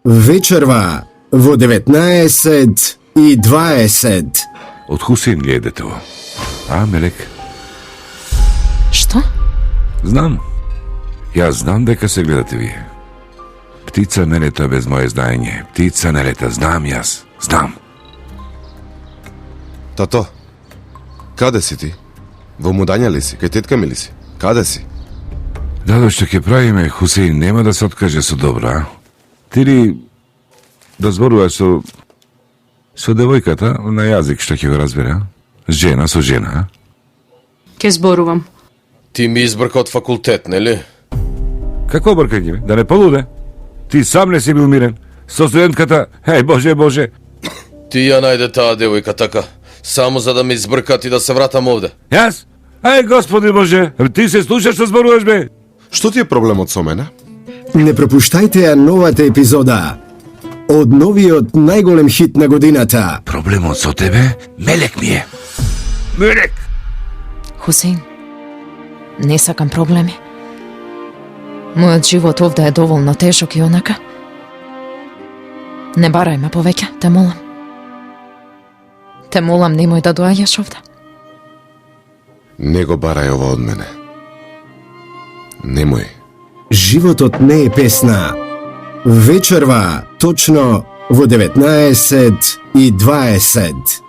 вечерва во 19:20. Од Хусейн ли е детево? А, Мелек? Што? Знам. Јас знам дека се гледате вие. Птица не лета без моje знаење. Птица не лета, знам јас. Знам. Тато, каде си ти? Во Мудања ли си? Кај тетка ми ли си? Каде си? Дадо што ќе правиме, Хусейн нема да се откаже со добро, а? Ти ли да зборуваш со девојката на јазик што ќе го разбере, а? Жена со жена, а? Ке зборувам. Ти ми избрка од факултет, нели? Како бркање, да не полуде? Ти сам не си бил мирен. Со студентката, Боже, Боже. Ти ја најде таа девојка така, само за да ме избркат и да се вратам овде. Јас? Господи Боже, ти се слушаш што зборуваш, бе? Што ти е проблемот со мене? Не пропуштајте ја новата епизода од новиот најголем хит на годината. Проблемот со тебе, Мелек ми е. Мелек! Хусейн, не сакам проблеми. Мојот живот овде е доволно тешок и онака. Не барај ме повеќе, те молам. Те молам, немој да доаѓаш овде. Не го барај ова од мене. Немој. Животот не е песна. Вечерва точно во 19:20.